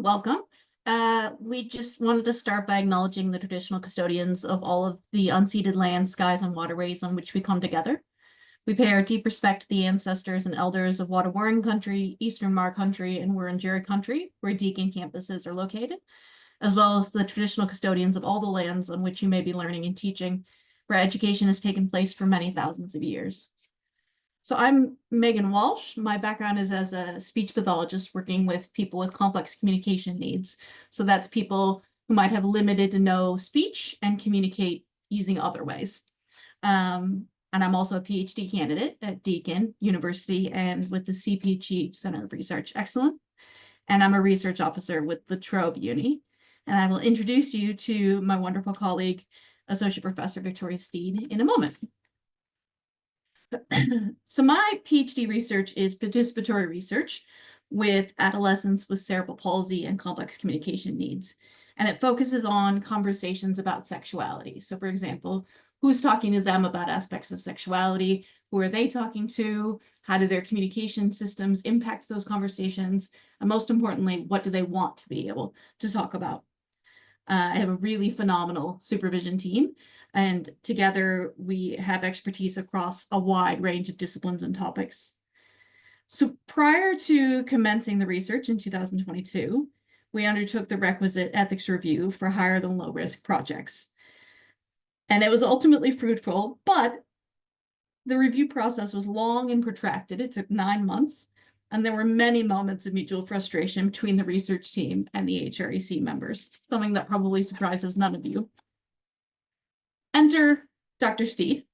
everyone, welcome. We just wanted to start by acknowledging the traditional custodians of all of the unceded lands, skies, and waterways on which we come together. We pay our deep respect to the ancestors and elders of Wattawaran Country, Eastern Mar Country, and Wurundjeri Country, where Deakin campuses are located, as well as the traditional custodians of all the lands on which you may be learning and teaching, where education has taken place for many thousands of years. So I'm Megan Walsh. My background is as a speech pathologist working with people with complex communication needs. So that's people who might have limited to no speech and communicate using other ways. And I'm also a PhD candidate at Deakin University and with the CPG Center of Research Excellence. And I'm a research officer with the Trobe Uni. And I will introduce you to my wonderful colleague, Associate Professor Victoria Steed, in a moment. So my PhD research is participatory research with adolescents with cerebral palsy and complex communication needs. And it focuses on conversations about sexuality. So for example, who's talking to them about aspects of sexuality? Who are they talking to? How do their communication systems impact those conversations? And most importantly, what do they want to be able to talk about? I have a really phenomenal supervision team, and together we have expertise across a wide range of disciplines and topics. So prior to commencing the research in 2022, we undertook the requisite ethics review for higher than low risk projects. And it was ultimately fruitful, but the review process was long and protracted. It took 9 months, and there were many moments of mutual frustration between the research team and the HREC members, something that probably surprises none of you. Enter Dr. Steed,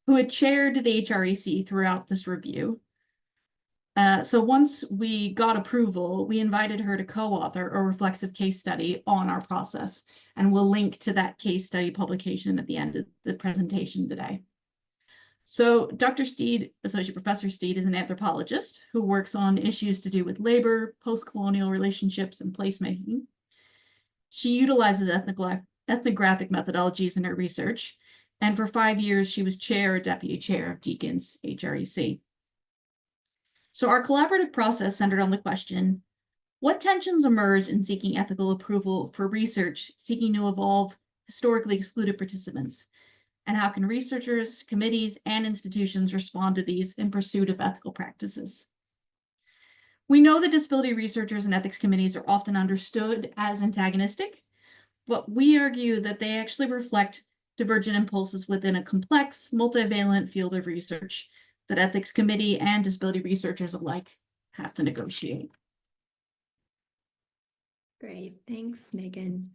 who had chaired the HREC throughout this review. So once we got approval, we invited her to co-author a reflexive case study on our process, and we'll link to that case study publication at the end of the presentation today. So Dr. Steed, Associate Professor Steed, is an anthropologist who works on issues to do with labor, post-colonial relationships, and placemaking. She utilizes ethnographic methodologies in her research, and for 5 years, she was chair or deputy chair of Deakin's HREC. So our collaborative process centered on the question, what tensions emerge in seeking ethical approval for research seeking to evolve historically excluded participants? And how can researchers, committees, and institutions respond to these in pursuit of ethical practices? We know that disability researchers and ethics committees are often understood as antagonistic, but we argue that they actually reflect divergent impulses within a complex, multivalent field of research that ethics committee and disability researchers alike have to negotiate. Great, thanks, Megan.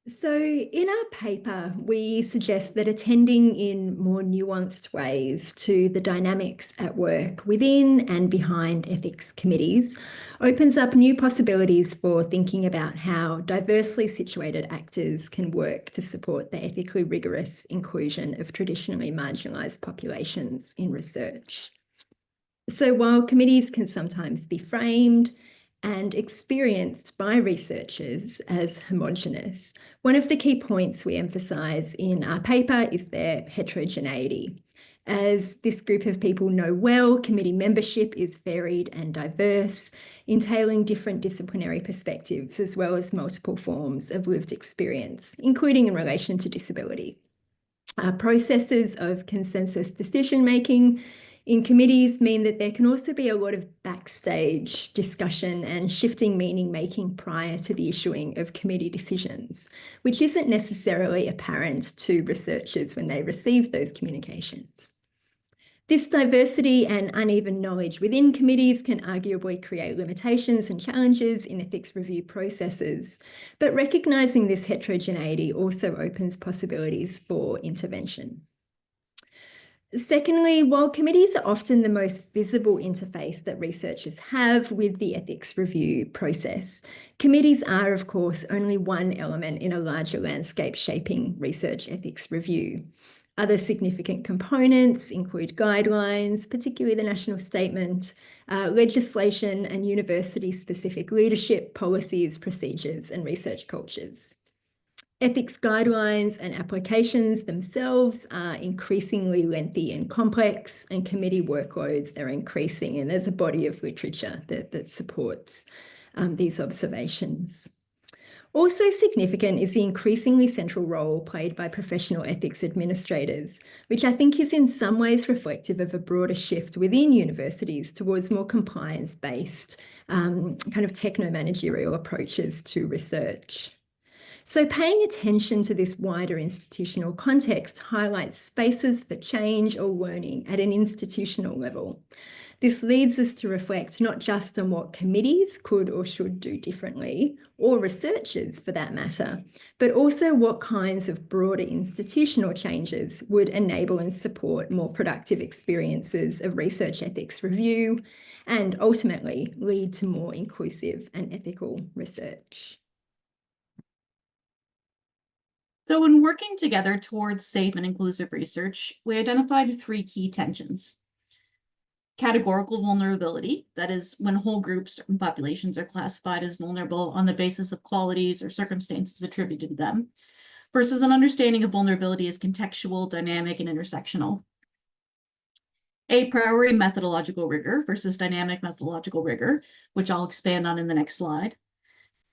So in our paper, we suggest that attending in more nuanced ways to the dynamics at work within and behind ethics committees opens up new possibilities for thinking about how diversely situated actors can work to support the ethically rigorous inclusion of traditionally marginalised populations in research. So while committees can sometimes be framed and experienced by researchers as homogenous, one of the key points we emphasise in our paper is their heterogeneity. As this group of people know well, committee membership is varied and diverse, entailing different disciplinary perspectives as well as multiple forms of lived experience, including in relation to disability. Processes of consensus decision-making in committees mean that there can also be a lot of backstage discussion and shifting meaning making prior to the issuing of committee decisions, which isn't necessarily apparent to researchers when they receive those communications. This diversity and uneven knowledge within committees can arguably create limitations and challenges in ethics review processes, but recognising this heterogeneity also opens possibilities for intervention. Secondly, while committees are often the most visible interface that researchers have with the ethics review process, committees are, of course, only one element in a larger landscape shaping research ethics review. Other significant components include guidelines, particularly the national statement, legislation and university-specific leadership, policies, procedures, and research cultures. Ethics guidelines and applications themselves are increasingly lengthy and complex, and committee workloads are increasing, and there's a body of literature that supports these observations. Also significant is the increasingly central role played by professional ethics administrators, which I think is in some ways reflective of a broader shift within universities towards more compliance-based kind of techno-managerial approaches to research. So paying attention to this wider institutional context highlights spaces for change or learning at an institutional level. This leads us to reflect not just on what committees could or should do differently, or researchers for that matter, but also what kinds of broader institutional changes would enable and support more productive experiences of research ethics review and ultimately lead to more inclusive and ethical research. So when working together towards safe and inclusive research, we identified 3 key tensions. Categorical vulnerability, that is, when whole groups and populations are classified as vulnerable on the basis of qualities or circumstances attributed to them, versus an understanding of vulnerability as contextual, dynamic, and intersectional. A priori methodological rigor versus dynamic methodological rigor, which I'll expand on in the next slide.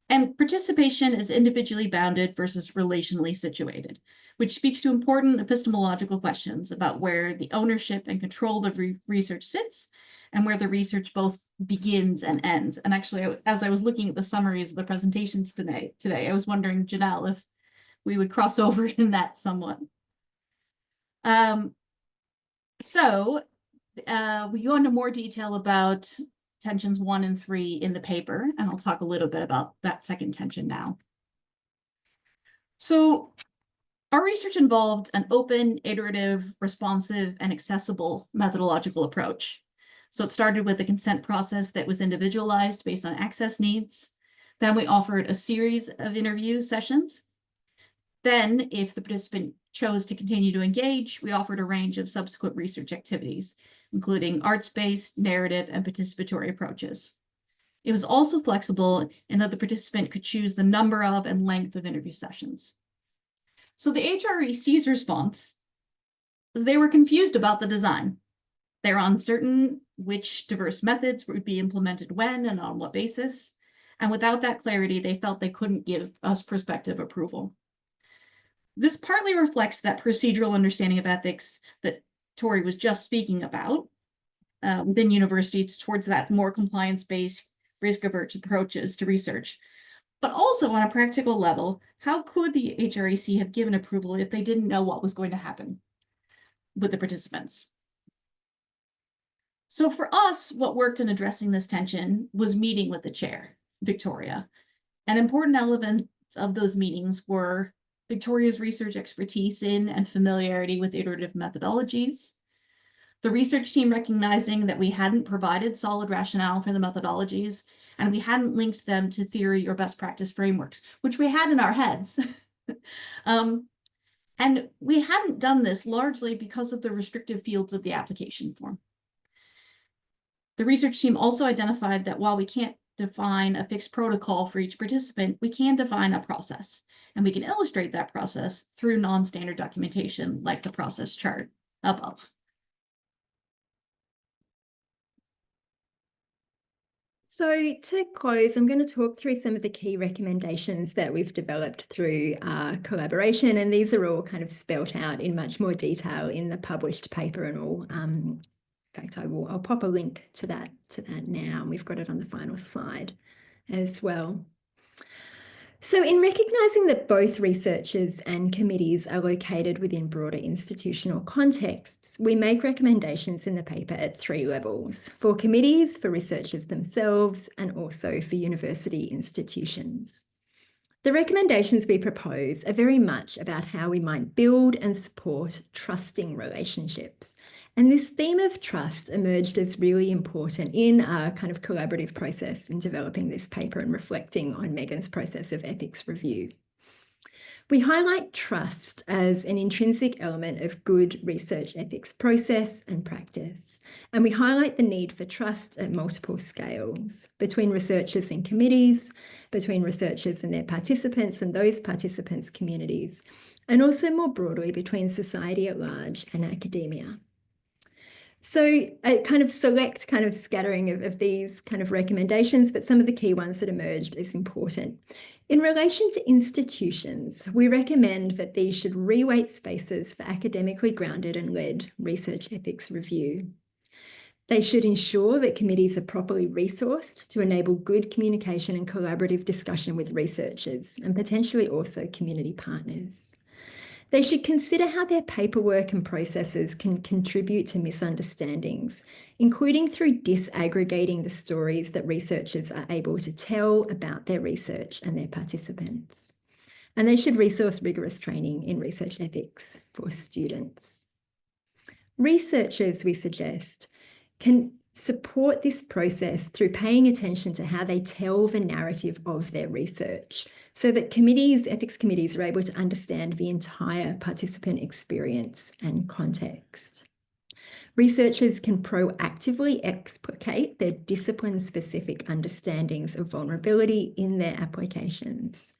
And participation is individually bounded versus relationally situated, which speaks to important epistemological questions about where the ownership and control of research sits and where the research both begins and ends. And actually, as I was looking at the summaries of the presentations today, I was wondering, Janelle, if we would cross over in that somewhat. We go into more detail about tensions 1 and 3 in the paper, and I'll talk a little bit about that second tension now. So our research involved an open, iterative, responsive, and accessible methodological approach. So it started with the consent process that was individualized based on access needs. Then we offered a series of interview sessions. Then, if the participant chose to continue to engage, we offered a range of subsequent research activities, including arts-based, narrative, and participatory approaches. It was also flexible in that the participant could choose the number of and length of interview sessions. So the HREC's response was they were confused about the design. They were uncertain which diverse methods would be implemented when and on what basis. And without that clarity, they felt they couldn't give us prospective approval. This partly reflects that procedural understanding of ethics that Tori was just speaking about within universities towards that more compliance-based, risk-averse approaches to research. But also on a practical level, how could the HREC have given approval if they didn't know what was going to happen with the participants? So for us, what worked in addressing this tension was meeting with the chair, Victoria. An important element of those meetings were Victoria's research expertise in and familiarity with iterative methodologies, the research team recognizing that we hadn't provided solid rationale for the methodologies, and we hadn't linked them to theory or best practice frameworks, which we had in our heads. And we hadn't done this largely because of the restrictive fields of the application form. The research team also identified that while we can't define a fixed protocol for each participant, we can define a process, and we can illustrate that process through non-standard documentation like the process chart above. So to close, I'm going to talk through some of the key recommendations that we've developed through our collaboration, and these are all kind of spelt out in much more detail in the published paper and all. In fact, I'll pop a link to that now, and we've got it on the final slide as well. So in recognising that both researchers and committees are located within broader institutional contexts, we make recommendations in the paper at 3 levels: for committees, for researchers themselves, and also for university institutions. The recommendations we propose are very much about how we might build and support trusting relationships. And this theme of trust emerged as really important in our kind of collaborative process in developing this paper and reflecting on Megan's process of ethics review. We highlight trust as an intrinsic element of good research ethics process and practice, and we highlight the need for trust at multiple scales, between researchers and committees, between researchers and their participants and those participants' communities, and also more broadly between society at large and academia. So a kind of select kind of scattering of these kind of recommendations, but some of the key ones that emerged is important. In relation to institutions, we recommend that these should reweight spaces for academically grounded and led research ethics review. They should ensure that committees are properly resourced to enable good communication and collaborative discussion with researchers and potentially also community partners. They should consider how their paperwork and processes can contribute to misunderstandings, including through disaggregating the stories that researchers are able to tell about their research and their participants. And they should resource rigorous training in research ethics for students. Researchers, we suggest, can support this process through paying attention to how they tell the narrative of their research, so that committees, ethics committees, are able to understand the entire participant experience and context. Researchers can proactively explicate their discipline-specific understandings of vulnerability in their applications.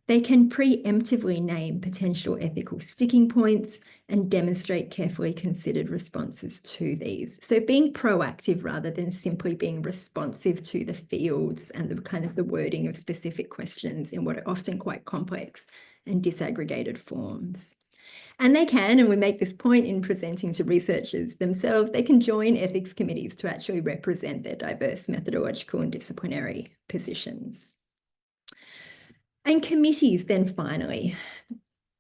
They can preemptively name potential ethical sticking points and demonstrate carefully considered responses to these. So being proactive rather than simply being responsive to the fields and the kind of the wording of specific questions in what are often quite complex and disaggregated forms. And they can, and we make this point in presenting to researchers themselves, they can join ethics committees to actually represent their diverse methodological and disciplinary positions. And committees then finally.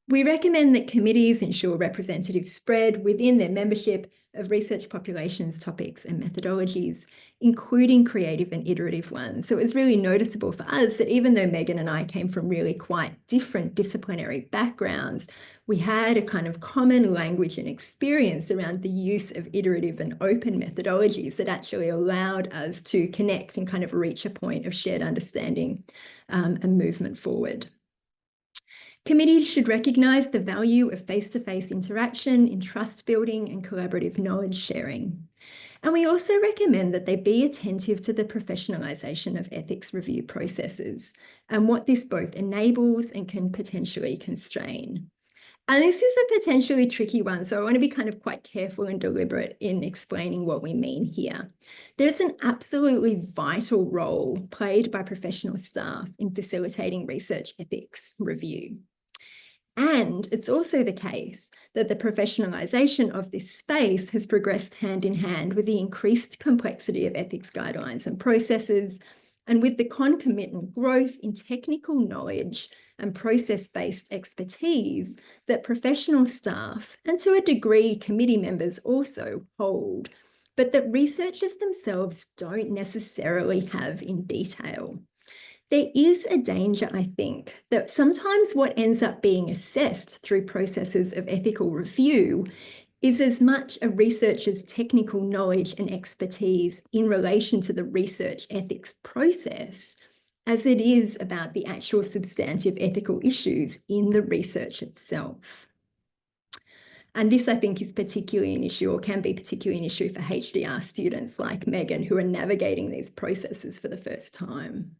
We recommend that committees ensure representative spread within their membership of research populations, topics and methodologies, including creative and iterative ones. So it was really noticeable for us that even though Megan and I came from really quite different disciplinary backgrounds, we had a kind of common language and experience around the use of iterative and open methodologies that actually allowed us to connect and kind of reach a point of shared understanding and movement forward. Committees should recognise the value of face-to-face interaction in trust building and collaborative knowledge sharing. And we also recommend that they be attentive to the professionalisation of ethics review processes and what this both enables and can potentially constrain. And this is a potentially tricky one, so I want to be kind of quite careful and deliberate in explaining what we mean here. There's an absolutely vital role played by professional staff in facilitating research ethics review. And it's also the case that the professionalisation of this space has progressed hand in hand with the increased complexity of ethics guidelines and processes, and with the concomitant growth in technical knowledge and process-based expertise that professional staff, and to a degree committee members, also hold, but that researchers themselves don't necessarily have in detail. There is a danger, I think, that sometimes what ends up being assessed through processes of ethical review is as much a researcher's technical knowledge and expertise in relation to the research ethics process as it is about the actual substantive ethical issues in the research itself. And this, I think, is particularly an issue, or can be particularly an issue for HDR students like Megan, who are navigating these processes for the first time.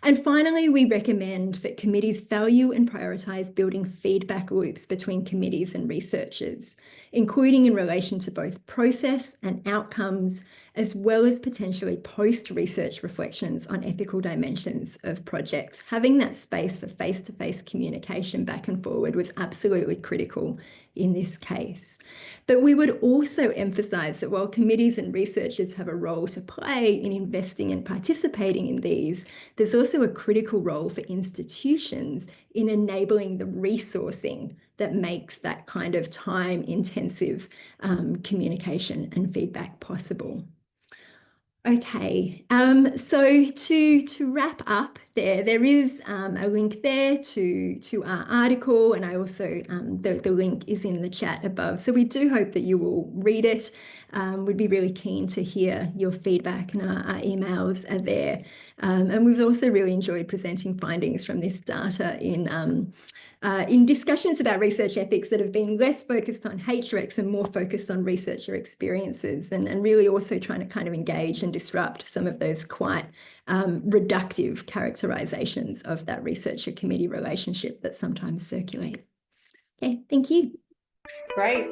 And finally, we recommend that committees value and prioritise building feedback loops between committees and researchers, including in relation to both process and outcomes, as well as potentially post-research reflections on ethical dimensions of projects. Having that space for face-to-face communication back and forward was absolutely critical in this case. But we would also emphasise that while committees and researchers have a role to play in investing and participating in these, there's also a critical role for institutions in enabling the resourcing that makes that kind of time-intensive communication and feedback possible. Okay, so to wrap up there is a link there to our article, and I also, the link is in the chat above. So we do hope that you will read it. We'd be really keen to hear your feedback, and our emails are there. And we've also really enjoyed presenting findings from this data in discussions about research ethics that have been less focused on HRECs and more focused on researcher experiences, and really also trying to kind of engage and disrupt some of those quite reductive characterizations of that researcher committee relationship that sometimes circulate. Okay, thank you. Great.